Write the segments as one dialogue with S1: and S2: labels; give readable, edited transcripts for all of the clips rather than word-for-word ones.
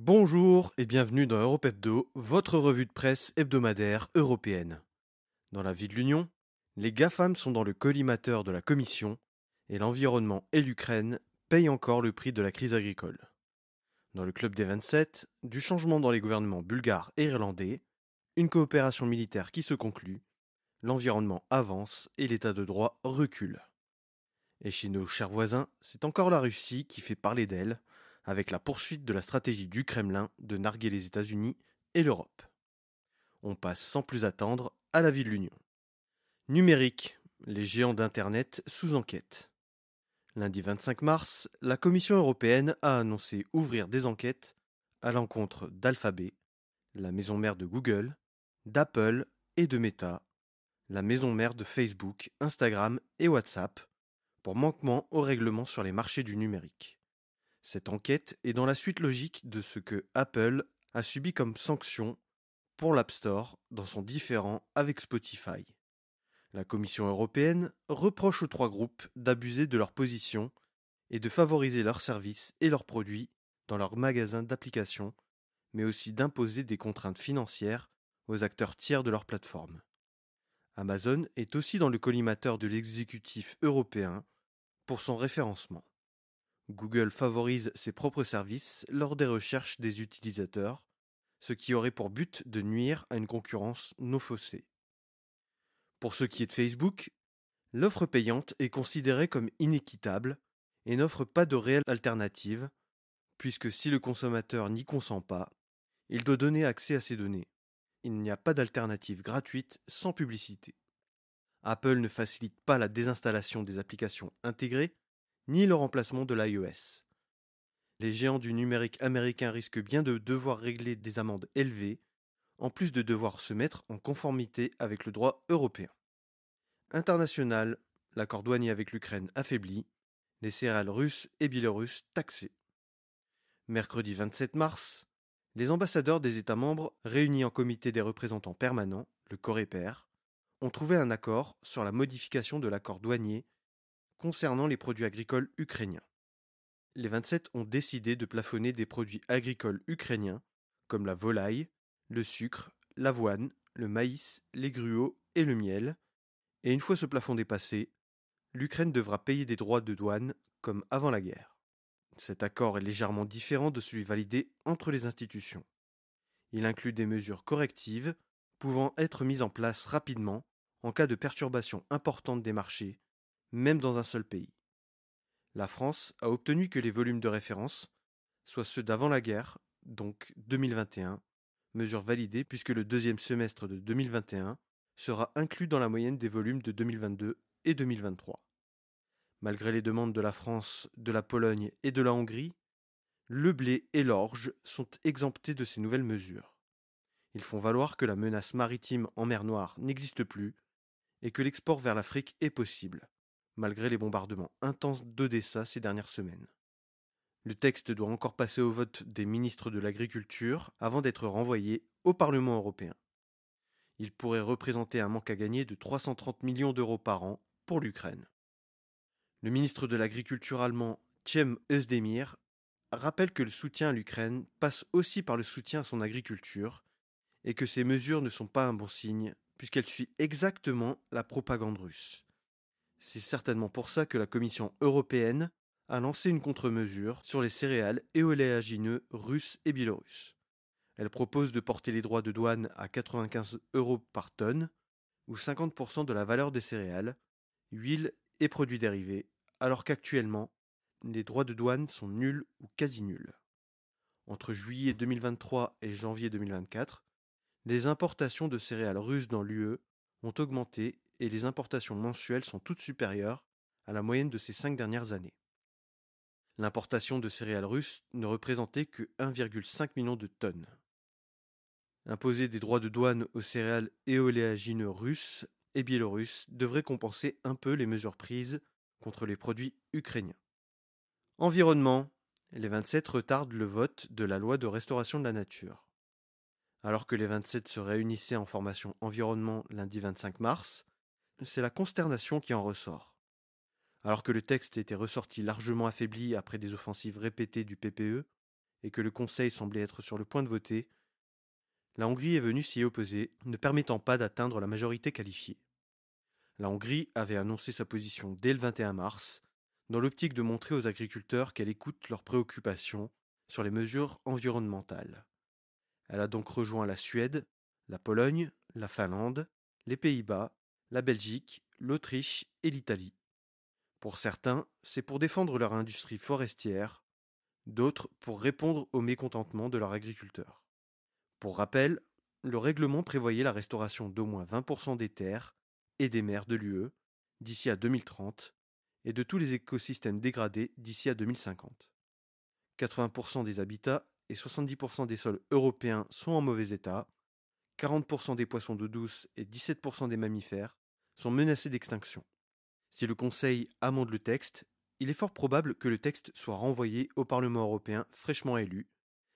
S1: Bonjour et bienvenue dans Europebdo, votre revue de presse hebdomadaire européenne. Dans la vie de l'Union, les GAFAM sont dans le collimateur de la Commission et l'environnement et l'Ukraine payent encore le prix de la crise agricole. Dans le club des 27, du changement dans les gouvernements bulgares et irlandais, une coopération militaire qui se conclut, l'environnement avance et l'état de droit recule. Et chez nos chers voisins, c'est encore la Russie qui fait parler d'elle, avec la poursuite de la stratégie du Kremlin de narguer les États-Unis et l'Europe. On passe sans plus attendre à la vie de l'Union. Numérique, les géants d'Internet sous enquête. Lundi 25 mars, la Commission européenne a annoncé ouvrir des enquêtes à l'encontre d'Alphabet, la maison mère de Google, d'Apple et de Meta, la maison mère de Facebook, Instagram et WhatsApp, pour manquement au règlement sur les marchés du numérique. Cette enquête est dans la suite logique de ce que Apple a subi comme sanction pour l'App Store dans son différend avec Spotify. La Commission européenne reproche aux trois groupes d'abuser de leur position et de favoriser leurs services et leurs produits dans leurs magasins d'applications, mais aussi d'imposer des contraintes financières aux acteurs tiers de leur plateforme. Amazon est aussi dans le collimateur de l'exécutif européen pour son référencement. Google favorise ses propres services lors des recherches des utilisateurs, ce qui aurait pour but de nuire à une concurrence non faussée. Pour ce qui est de Facebook, l'offre payante est considérée comme inéquitable et n'offre pas de réelle alternative, puisque si le consommateur n'y consent pas, il doit donner accès à ses données. Il n'y a pas d'alternative gratuite sans publicité. Apple ne facilite pas la désinstallation des applications intégrées, ni le remplacement de l'iOS. Les géants du numérique américain risquent bien de devoir régler des amendes élevées, en plus de devoir se mettre en conformité avec le droit européen. International, l'accord douanier avec l'Ukraine affaibli, les céréales russes et biélorusses taxées. Mercredi 27 mars, les ambassadeurs des États membres réunis en comité des représentants permanents, le COREPER, ont trouvé un accord sur la modification de l'accord douanier concernant les produits agricoles ukrainiens. Les 27 ont décidé de plafonner des produits agricoles ukrainiens comme la volaille, le sucre, l'avoine, le maïs, les gruaux et le miel, et une fois ce plafond dépassé, l'Ukraine devra payer des droits de douane comme avant la guerre. Cet accord est légèrement différent de celui validé entre les institutions. Il inclut des mesures correctives pouvant être mises en place rapidement en cas de perturbation importante des marchés, même dans un seul pays. La France a obtenu que les volumes de référence soient ceux d'avant la guerre, donc 2021, mesure validée puisque le deuxième semestre de 2021 sera inclus dans la moyenne des volumes de 2022 et 2023. Malgré les demandes de la France, de la Pologne et de la Hongrie, le blé et l'orge sont exemptés de ces nouvelles mesures. Ils font valoir que la menace maritime en mer Noire n'existe plus et que l'export vers l'Afrique est possible, malgré les bombardements intenses d'Odessa ces dernières semaines. Le texte doit encore passer au vote des ministres de l'Agriculture avant d'être renvoyé au Parlement européen. Il pourrait représenter un manque à gagner de 330 millions d'euros par an pour l'Ukraine. Le ministre de l'Agriculture allemand Cem Özdemir rappelle que le soutien à l'Ukraine passe aussi par le soutien à son agriculture et que ces mesures ne sont pas un bon signe puisqu'elles suivent exactement la propagande russe. C'est certainement pour ça que la Commission européenne a lancé une contre-mesure sur les céréales et oléagineux russes et biélorusses. Elle propose de porter les droits de douane à 95 € par tonne, ou 50% de la valeur des céréales, huile et produits dérivés, alors qu'actuellement, les droits de douane sont nuls ou quasi nuls. Entre juillet 2023 et janvier 2024, les importations de céréales russes dans l'UE ont augmenté et les importations mensuelles sont toutes supérieures à la moyenne de ces 5 dernières années. L'importation de céréales russes ne représentait que 1,5 million de tonnes. Imposer des droits de douane aux céréales et oléagineux russes et biélorusses devrait compenser un peu les mesures prises contre les produits ukrainiens. Environnement. Les 27 retardent le vote de la loi de restauration de la nature. Alors que les 27 se réunissaient en formation environnement lundi 25 mars, c'est la consternation qui en ressort. Alors que le texte était ressorti largement affaibli après des offensives répétées du PPE, et que le Conseil semblait être sur le point de voter, la Hongrie est venue s'y opposer, ne permettant pas d'atteindre la majorité qualifiée. La Hongrie avait annoncé sa position dès le 21 mars, dans l'optique de montrer aux agriculteurs qu'elle écoute leurs préoccupations sur les mesures environnementales. Elle a donc rejoint la Suède, la Pologne, la Finlande, les Pays-Bas, la Belgique, l'Autriche et l'Italie. Pour certains, c'est pour défendre leur industrie forestière, d'autres pour répondre au mécontentement de leurs agriculteurs. Pour rappel, le règlement prévoyait la restauration d'au moins 20% des terres et des mers de l'UE d'ici à 2030 et de tous les écosystèmes dégradés d'ici à 2050. 80% des habitats et 70% des sols européens sont en mauvais état, 40% des poissons d'eau douce et 17% des mammifères sont menacés d'extinction. Si le Conseil amende le texte, il est fort probable que le texte soit renvoyé au Parlement européen fraîchement élu,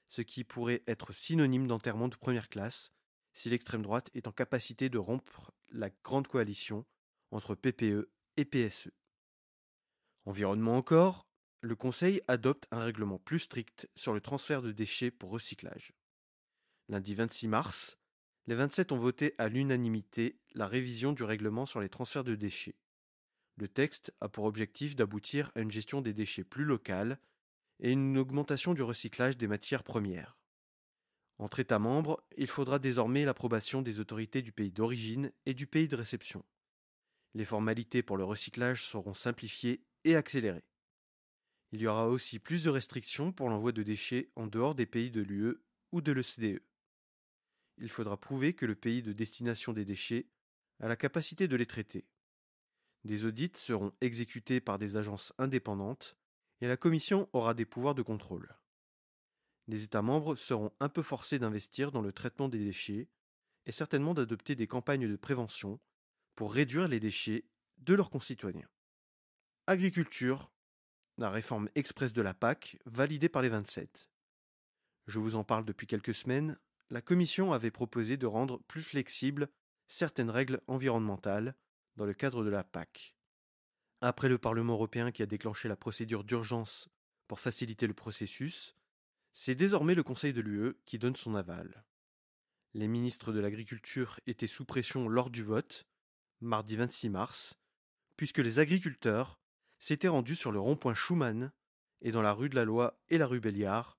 S1: ce qui pourrait être synonyme d'enterrement de première classe si l'extrême droite est en capacité de rompre la grande coalition entre PPE et PSE. Environnement encore, le Conseil adopte un règlement plus strict sur le transfert de déchets pour recyclage. Lundi 26 mars, les 27 ont voté à l'unanimité la révision du règlement sur les transferts de déchets. Le texte a pour objectif d'aboutir à une gestion des déchets plus locale et une augmentation du recyclage des matières premières. Entre États membres, il faudra désormais l'approbation des autorités du pays d'origine et du pays de réception. Les formalités pour le recyclage seront simplifiées et accélérées. Il y aura aussi plus de restrictions pour l'envoi de déchets en dehors des pays de l'UE ou de l'OCDE. Il faudra prouver que le pays de destination des déchets a la capacité de les traiter. Des audits seront exécutés par des agences indépendantes et la Commission aura des pouvoirs de contrôle. Les États membres seront un peu forcés d'investir dans le traitement des déchets et certainement d'adopter des campagnes de prévention pour réduire les déchets de leurs concitoyens. Agriculture, la réforme express de la PAC validée par les 27. Je vous en parle depuis quelques semaines, la Commission avait proposé de rendre plus flexibles certaines règles environnementales dans le cadre de la PAC. Après le Parlement européen qui a déclenché la procédure d'urgence pour faciliter le processus, c'est désormais le Conseil de l'UE qui donne son aval. Les ministres de l'Agriculture étaient sous pression lors du vote, mardi 26 mars, puisque les agriculteurs s'étaient rendus sur le rond-point Schuman et dans la rue de la Loi et la rue Belliard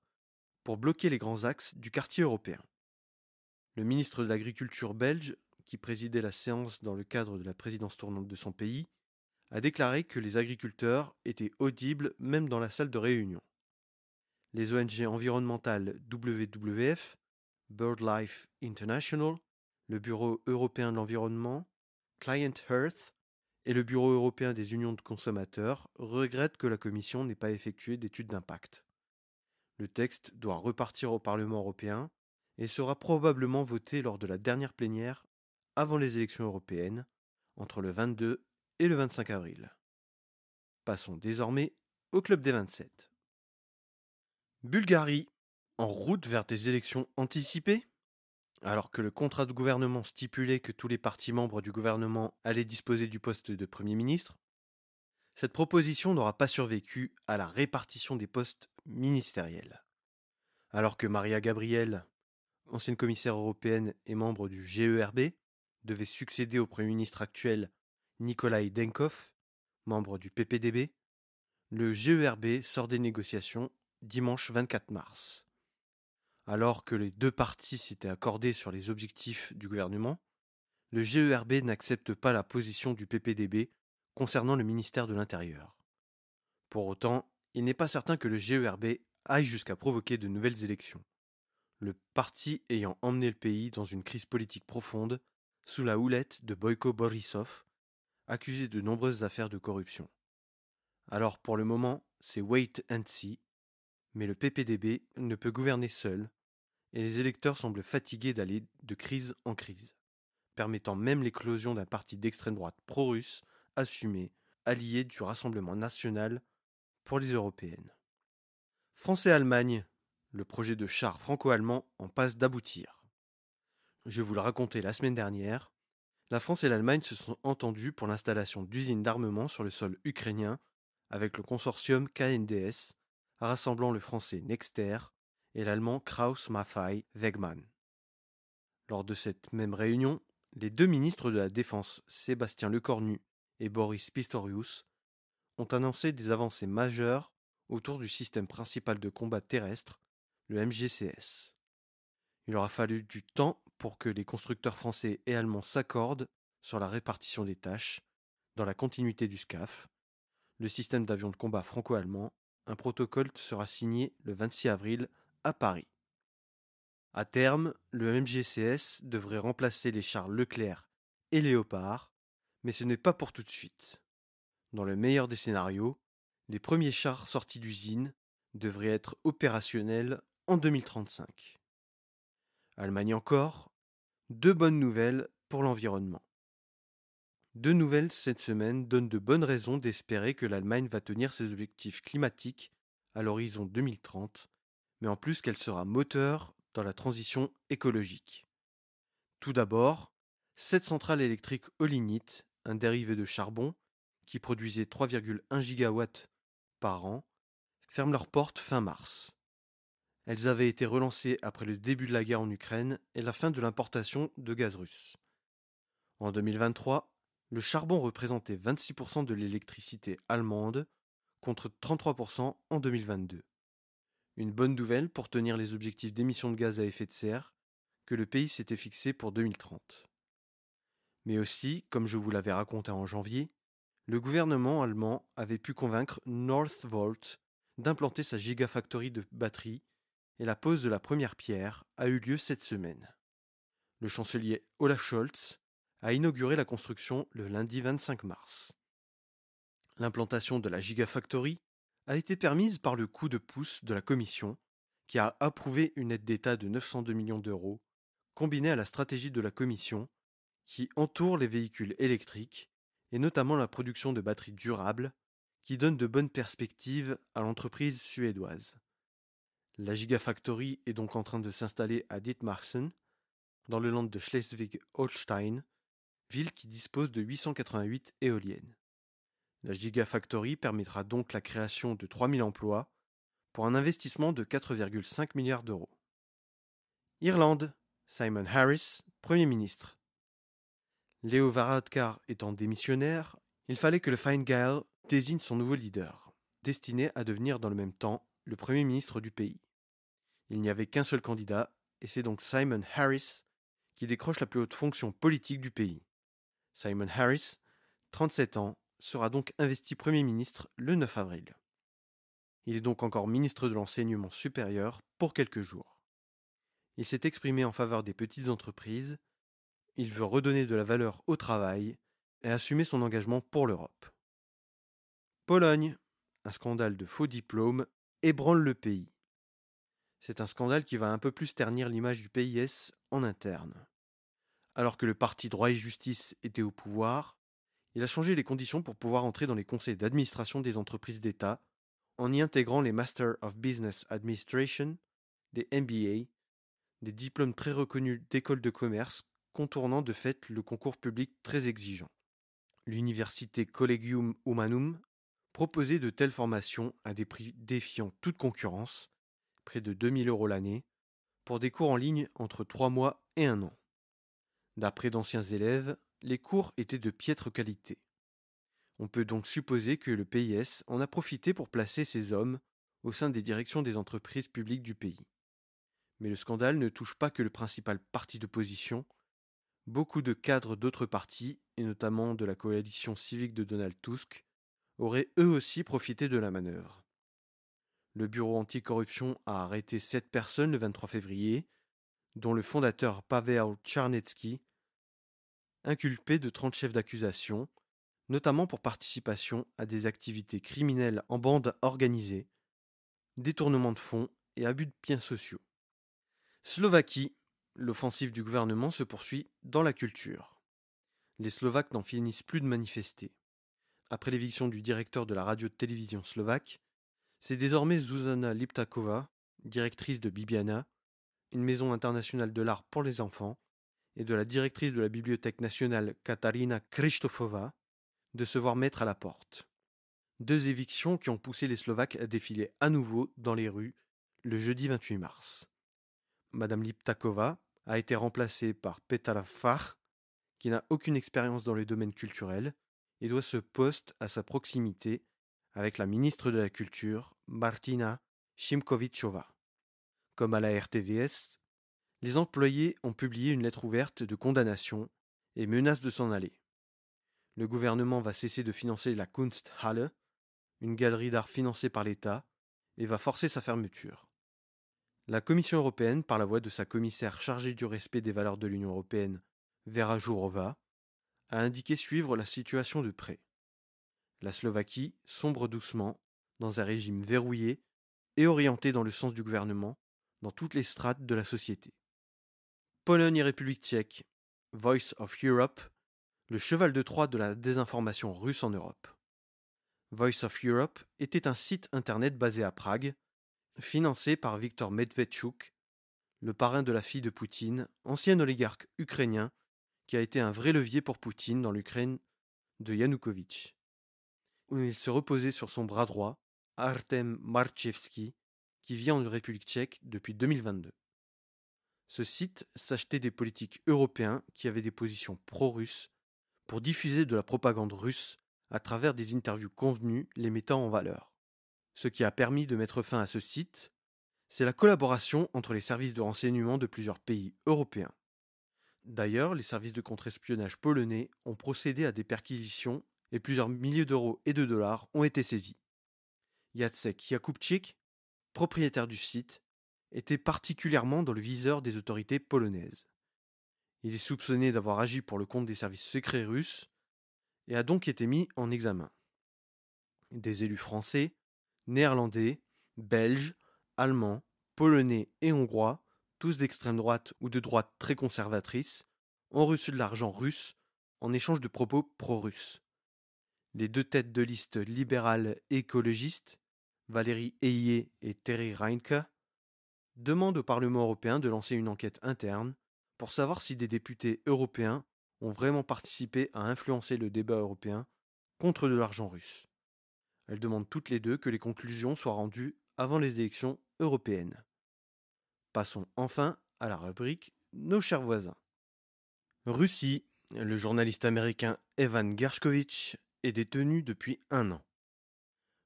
S1: pour bloquer les grands axes du quartier européen. Le ministre de l'Agriculture belge, qui présidait la séance dans le cadre de la présidence tournante de son pays, a déclaré que les agriculteurs étaient audibles même dans la salle de réunion. Les ONG environnementales WWF, BirdLife International, le Bureau européen de l'environnement, Client Earth et le Bureau européen des unions de consommateurs regrettent que la Commission n'ait pas effectué d'études d'impact. Le texte doit repartir au Parlement européen et sera probablement voté lors de la dernière plénière avant les élections européennes, entre le 22 et le 25 avril. Passons désormais au Club des 27. Bulgarie, en route vers des élections anticipées. Alors que le contrat de gouvernement stipulait que tous les partis membres du gouvernement allaient disposer du poste de Premier ministre, cette proposition n'aura pas survécu à la répartition des postes ministériels. Alors que Maria Gabriel, ancienne commissaire européenne et membre du GERB, devait succéder au Premier ministre actuel Nicolae Denkov, membre du PPDB, le GERB sort des négociations dimanche 24 mars. Alors que les deux partis s'étaient accordés sur les objectifs du gouvernement, le GERB n'accepte pas la position du PPDB concernant le ministère de l'Intérieur. Pour autant, il n'est pas certain que le GERB aille jusqu'à provoquer de nouvelles élections, le parti ayant emmené le pays dans une crise politique profonde sous la houlette de Boyko Borisov, accusé de nombreuses affaires de corruption. Alors pour le moment, c'est wait and see, mais le PPDB ne peut gouverner seul, et les électeurs semblent fatigués d'aller de crise en crise, permettant même l'éclosion d'un parti d'extrême droite pro-russe assumé, allié du Rassemblement national pour les européennes. France et Allemagne, le projet de char franco-allemand en passe d'aboutir. Je vous le racontais la semaine dernière, la France et l'Allemagne se sont entendues pour l'installation d'usines d'armement sur le sol ukrainien avec le consortium KNDS, rassemblant le français Nexter et l'allemand Krauss Maffei Wegmann. Lors de cette même réunion, les deux ministres de la Défense, Sébastien Lecornu et Boris Pistorius, ont annoncé des avancées majeures autour du système principal de combat terrestre, le MGCS. Il aura fallu du temps pour que les constructeurs français et allemands s'accordent sur la répartition des tâches, dans la continuité du SCAF, le système d'avions de combat franco-allemand. Un protocole sera signé le 26 avril à Paris. À terme, le MGCS devrait remplacer les chars Leclerc et Léopard, mais ce n'est pas pour tout de suite. Dans le meilleur des scénarios, les premiers chars sortis d'usine devraient être opérationnels en 2035. Allemagne encore, deux bonnes nouvelles pour l'environnement. Deux nouvelles cette semaine donnent de bonnes raisons d'espérer que l'Allemagne va tenir ses objectifs climatiques à l'horizon 2030, mais en plus qu'elle sera moteur dans la transition écologique. Tout d'abord, 7 centrales électriques au lignite, un dérivé de charbon, qui produisait 3,1 gigawatts par an, ferment leurs portes fin mars. Elles avaient été relancées après le début de la guerre en Ukraine et la fin de l'importation de gaz russe. En 2023, le charbon représentait 26% de l'électricité allemande, contre 33% en 2022. Une bonne nouvelle pour tenir les objectifs d'émissions de gaz à effet de serre que le pays s'était fixés pour 2030. Mais aussi, comme je vous l'avais raconté en janvier, le gouvernement allemand avait pu convaincre Northvolt d'implanter sa gigafactory de batteries et la pose de la première pierre a eu lieu cette semaine. Le chancelier Olaf Scholz a inauguré la construction le lundi 25 mars. L'implantation de la gigafactory a été permise par le coup de pouce de la Commission, qui a approuvé une aide d'État de 902 millions d'euros, combinée à la stratégie de la Commission, qui entoure les véhicules électriques, et notamment la production de batteries durables, qui donne de bonnes perspectives à l'entreprise suédoise. La Gigafactory est donc en train de s'installer à Dithmarschen, dans le land de Schleswig-Holstein, ville qui dispose de 888 éoliennes. La Gigafactory permettra donc la création de 3000 emplois pour un investissement de 4,5 milliards d'euros. Irlande, Simon Harris, Premier ministre. Leo Varadkar étant démissionnaire, il fallait que le Fine Gael désigne son nouveau leader, destiné à devenir dans le même temps le Premier ministre du pays. Il n'y avait qu'un seul candidat, et c'est donc Simon Harris qui décroche la plus haute fonction politique du pays. Simon Harris, 37 ans, sera donc investi Premier ministre le 9 avril. Il est donc encore ministre de l'Enseignement supérieur pour quelques jours. Il s'est exprimé en faveur des petites entreprises, il veut redonner de la valeur au travail et assumer son engagement pour l'Europe. Pologne, un scandale de faux diplômes ébranle le pays. C'est un scandale qui va un peu plus ternir l'image du PIS en interne. Alors que le parti Droit et Justice était au pouvoir, il a changé les conditions pour pouvoir entrer dans les conseils d'administration des entreprises d'État en y intégrant les Master of Business Administration, des MBA, des diplômes très reconnus d'écoles de commerce contournant de fait le concours public très exigeant. L'université Collegium Humanum proposait de telles formations à des prix défiant toute concurrence, près de 2000 € l'année, pour des cours en ligne entre 3 mois et 1 an. D'après d'anciens élèves, les cours étaient de piètre qualité. On peut donc supposer que le PIS en a profité pour placer ces hommes au sein des directions des entreprises publiques du pays. Mais le scandale ne touche pas que le principal parti d'opposition. Beaucoup de cadres d'autres partis, et notamment de la coalition civique de Donald Tusk, auraient eux aussi profité de la manœuvre. Le bureau anticorruption a arrêté 7 personnes le 23 février, dont le fondateur Paweł Czarnecki, inculpé de 30 chefs d'accusation, notamment pour participation à des activités criminelles en bande organisée, détournement de fonds et abus de biens sociaux. Slovaquie, l'offensive du gouvernement se poursuit dans la culture. Les Slovaques n'en finissent plus de manifester. Après l'éviction du directeur de la radio-télévision slovaque, c'est désormais Zuzana Liptakova, directrice de Bibiana, une maison internationale de l'art pour les enfants, et de la directrice de la Bibliothèque nationale Katarina Krzysztofova, de se voir mettre à la porte. 2 évictions qui ont poussé les Slovaques à défiler à nouveau dans les rues le jeudi 28 mars. Madame Liptakova a été remplacée par Petala Far, qui n'a aucune expérience dans le domaine culturel et doit ce poste à sa proximité avec la ministre de la Culture, Martina Šimkovičová. Comme à la RTVS, les employés ont publié une lettre ouverte de condamnation et menacent de s'en aller. Le gouvernement va cesser de financer la Kunsthalle, une galerie d'art financée par l'État, et va forcer sa fermeture. La Commission européenne, par la voix de sa commissaire chargée du respect des valeurs de l'Union européenne, Vera Jourova, a indiqué suivre la situation de près. La Slovaquie sombre doucement dans un régime verrouillé et orienté dans le sens du gouvernement dans toutes les strates de la société. Pologne et République tchèque, Voice of Europe, le cheval de Troie de la désinformation russe en Europe. Voice of Europe était un site internet basé à Prague, financé par Viktor Medvedchuk, le parrain de la fille de Poutine, ancien oligarque ukrainien, qui a été un vrai levier pour Poutine dans l'Ukraine de Yanukovych, où il se reposait sur son bras droit, Artem Marchevski, qui vit en République tchèque depuis 2022. Ce site s'achetait des politiques européens qui avaient des positions pro-russes pour diffuser de la propagande russe à travers des interviews convenues les mettant en valeur. Ce qui a permis de mettre fin à ce site, c'est la collaboration entre les services de renseignement de plusieurs pays européens. D'ailleurs, les services de contre-espionnage polonais ont procédé à des perquisitions et plusieurs milliers d'euros et de dollars ont été saisis. Jacek Jakubczyk, propriétaire du site, était particulièrement dans le viseur des autorités polonaises. Il est soupçonné d'avoir agi pour le compte des services secrets russes et a donc été mis en examen. Des élus français, néerlandais, belges, allemands, polonais et hongrois, tous d'extrême droite ou de droite très conservatrice, ont reçu de l'argent russe en échange de propos pro-russes. Les deux têtes de liste libérales et écologistes, Valérie Ayé et Terry Reinke, demandent au Parlement européen de lancer une enquête interne pour savoir si des députés européens ont vraiment participé à influencer le débat européen contre de l'argent russe. Elles demandent toutes les deux que les conclusions soient rendues avant les élections européennes. Passons enfin à la rubrique Nos chers voisins. Russie, le journaliste américain Evan Gershkovich est détenu depuis 1 an.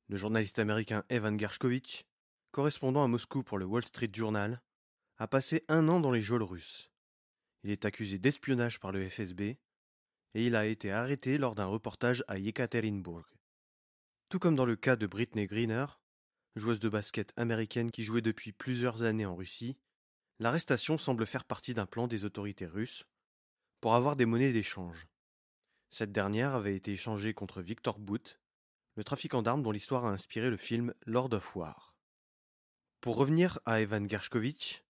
S1: Le journaliste américain Evan Gershkovich, correspondant à Moscou pour le Wall Street Journal, a passé 1 an dans les geôles russes. Il est accusé d'espionnage par le FSB et il a été arrêté lors d'un reportage à Yekaterinbourg. Tout comme dans le cas de Brittney Griner, joueuse de basket américaine qui jouait depuis plusieurs années en Russie, l'arrestation semble faire partie d'un plan des autorités russes pour avoir des monnaies d'échange. Cette dernière avait été échangée contre Victor Bout, le trafiquant d'armes dont l'histoire a inspiré le film Lord of War. Pour revenir à Evan Gershkovich,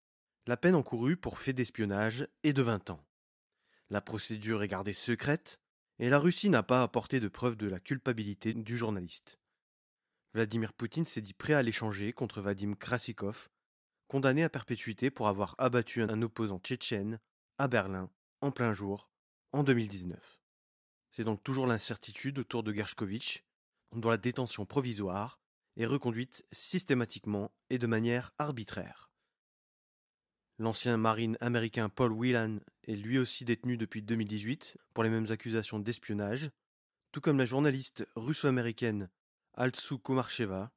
S1: la peine encourue pour fait d'espionnage est de 20 ans. La procédure est gardée secrète et la Russie n'a pas apporté de preuve de la culpabilité du journaliste. Vladimir Poutine s'est dit prêt à l'échanger contre Vadim Krasikov, condamné à perpétuité pour avoir abattu un opposant tchétchène à Berlin, en plein jour, en 2019. C'est donc toujours l'incertitude autour de Gershkovich, dont la détention provisoire est reconduite systématiquement et de manière arbitraire. L'ancien marine américain Paul Whelan est lui aussi détenu depuis 2018 pour les mêmes accusations d'espionnage, tout comme la journaliste russo-américaine Altsu Kumarcheva,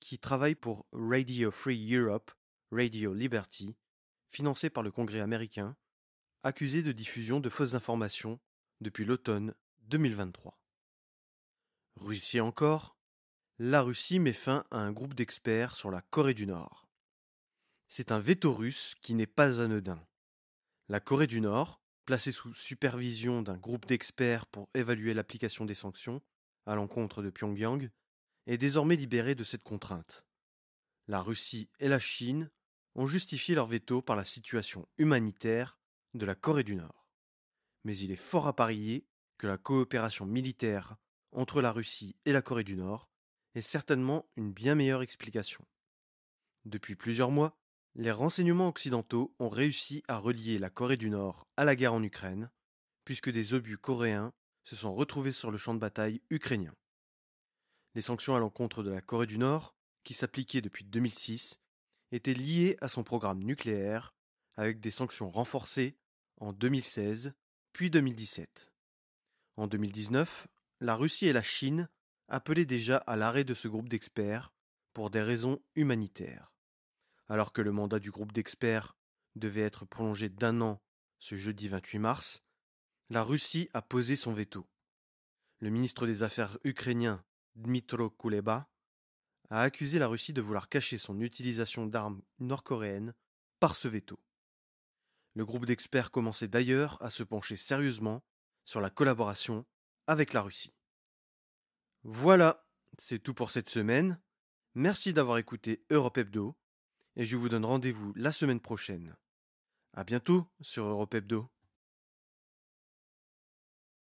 S1: qui travaille pour Radio Free Europe, Radio Liberty, financée par le Congrès américain, accusée de diffusion de fausses informations depuis l'automne 2023. Russie encore, la Russie met fin à un groupe d'experts sur la Corée du Nord. C'est un veto russe qui n'est pas anodin. La Corée du Nord, placée sous supervision d'un groupe d'experts pour évaluer l'application des sanctions à l'encontre de Pyongyang, est désormais libérée de cette contrainte. La Russie et la Chine ont justifié leur veto par la situation humanitaire de la Corée du Nord. Mais il est fort à parier que la coopération militaire entre la Russie et la Corée du Nord est certainement une bien meilleure explication. Depuis plusieurs mois, les renseignements occidentaux ont réussi à relier la Corée du Nord à la guerre en Ukraine, puisque des obus coréens se sont retrouvés sur le champ de bataille ukrainien. Les sanctions à l'encontre de la Corée du Nord, qui s'appliquaient depuis 2006, était liée à son programme nucléaire, avec des sanctions renforcées en 2016 puis 2017. En 2019, la Russie et la Chine appelaient déjà à l'arrêt de ce groupe d'experts pour des raisons humanitaires. Alors que le mandat du groupe d'experts devait être prolongé d'1 an ce jeudi 28 mars, la Russie a posé son veto. Le ministre des Affaires ukrainien Dmytro Kuleba a accusé la Russie de vouloir cacher son utilisation d'armes nord-coréennes par ce veto. Le groupe d'experts commençait d'ailleurs à se pencher sérieusement sur la collaboration avec la Russie. Voilà, c'est tout pour cette semaine. Merci d'avoir écouté Europe Hebdo et je vous donne rendez-vous la semaine prochaine. À bientôt sur Europe Hebdo.